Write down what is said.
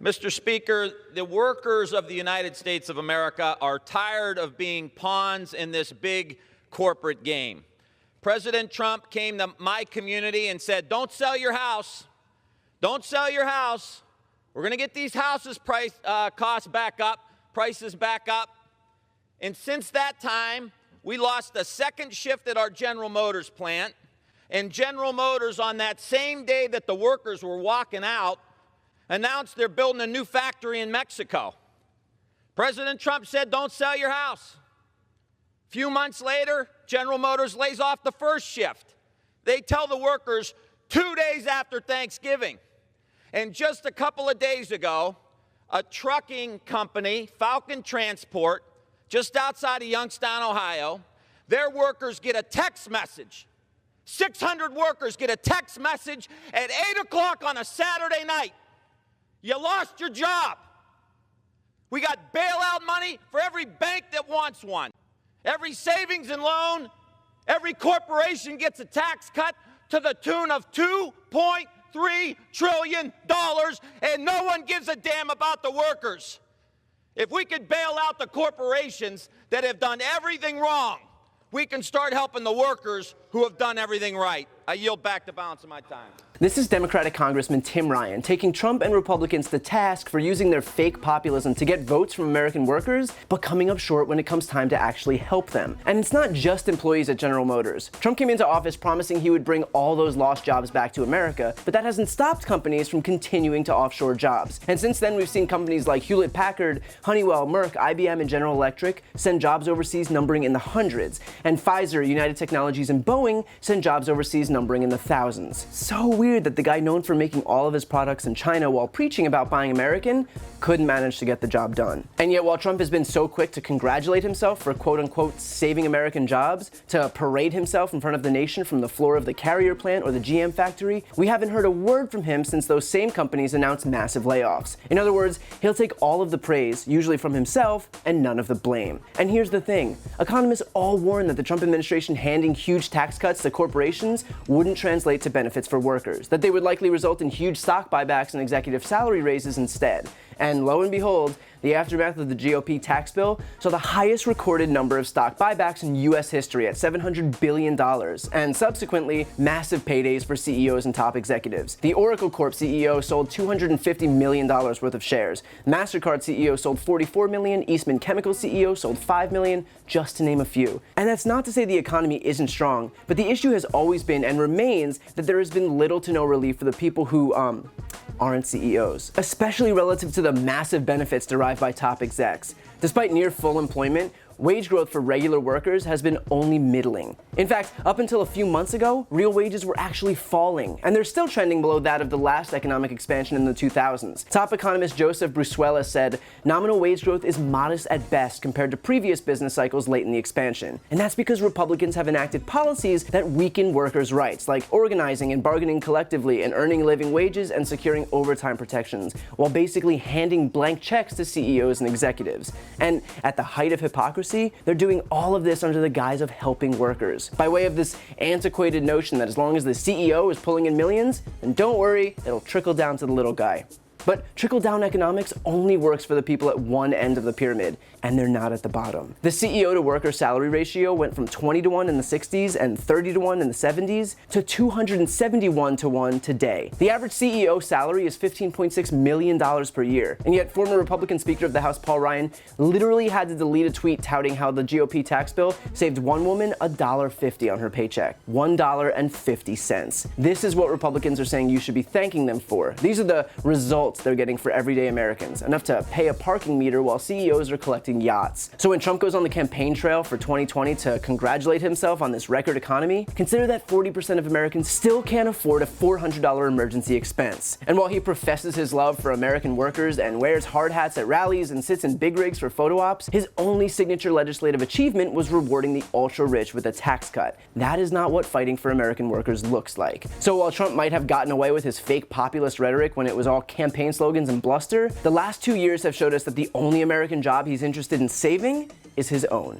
Mr. Speaker, the workers of the United States of America are tired of being pawns in this big corporate game. President Trump came to my community and said, don't sell your house. Don't sell your house. We're going to get these houses prices back up. And since that time, we lost a second shift at our General Motors plant. And General Motors, on that same day that the workers were walking out, announced they're building a new factory in Mexico. President Trump said, don't sell your house. A few months later, General Motors lays off the first shift. They tell the workers 2 days after Thanksgiving. And just a couple of days ago, a trucking company, Falcon Transport, just outside of Youngstown, Ohio, their workers get a text message. 600 workers get a text message at 8 o'clock on a Saturday night. You lost your job. We got bailout money for every bank that wants one. Every savings and loan, every corporation gets a tax cut to the tune of $2.3 trillion, and no one gives a damn about the workers. If we could bail out the corporations that have done everything wrong, we can start helping the workers who have done everything right. I yield back the balance of my time. This is Democratic Congressman Tim Ryan taking Trump and Republicans to task for using their fake populism to get votes from American workers, but coming up short when it comes time to actually help them. And it's not just employees at General Motors. Trump came into office promising he would bring all those lost jobs back to America, but that hasn't stopped companies from continuing to offshore jobs. And since then, we've seen companies like Hewlett-Packard, Honeywell, Merck, IBM, and General Electric send jobs overseas numbering in the hundreds. And Pfizer, United Technologies, and Boeing send jobs overseas numbering in the thousands. So weird that the guy known for making all of his products in China while preaching about buying American couldn't manage to get the job done. And yet, while Trump has been so quick to congratulate himself for quote-unquote saving American jobs, to parade himself in front of the nation from the floor of the Carrier plant or the GM factory, we haven't heard a word from him since those same companies announced massive layoffs. In other words, he'll take all of the praise, usually from himself, and none of the blame. And here's the thing. Economists all warn that the Trump administration handing huge tax cuts to corporations wouldn't translate to benefits for workers, that they would likely result in huge stock buybacks and executive salary raises instead. And lo and behold, the aftermath of the GOP tax bill saw the highest recorded number of stock buybacks in U.S. history at $700 billion, and subsequently, massive paydays for CEOs and top executives. The Oracle Corp CEO sold $250 million worth of shares. MasterCard CEO sold $44 million, Eastman Chemical CEO sold $5 million, just to name a few. And that's not to say the economy isn't strong, but the issue has always been and remains that there has been little to no relief for the people who, aren't CEOs, especially relative to the massive benefits derived by top execs. Despite near full employment, wage growth for regular workers has been only middling. In fact, up until a few months ago, real wages were actually falling, and they're still trending below that of the last economic expansion in the 2000s. Top economist Joseph Brusuela said, nominal wage growth is modest at best compared to previous business cycles late in the expansion. And that's because Republicans have enacted policies that weaken workers' rights, like organizing and bargaining collectively and earning living wages and securing overtime protections, while basically handing blank checks to CEOs and executives. And at the height of hypocrisy, they're doing all of this under the guise of helping workers, by way of this antiquated notion that as long as the CEO is pulling in millions, then don't worry, it'll trickle down to the little guy. But trickle-down economics only works for the people at one end of the pyramid, and they're not at the bottom. The CEO to worker salary ratio went from 20-to-1 in the 60s and 30-to-1 in the 70s to 271-to-1 today. The average CEO salary is $15.6 million per year, and yet former Republican Speaker of the House Paul Ryan literally had to delete a tweet touting how the GOP tax bill saved one woman $1.50 on her paycheck. $1.50. This is what Republicans are saying you should be thanking them for. These are the results they're getting for everyday Americans, enough to pay a parking meter while CEOs are collecting yachts. So when Trump goes on the campaign trail for 2020 to congratulate himself on this record economy, consider that 40% of Americans still can't afford a $400 emergency expense. And while he professes his love for American workers and wears hard hats at rallies and sits in big rigs for photo ops, his only signature legislative achievement was rewarding the ultra-rich with a tax cut. That is not what fighting for American workers looks like. So while Trump might have gotten away with his fake populist rhetoric when it was all campaign slogans and bluster, the last 2 years have showed us that the only American job he's interested in saving is his own.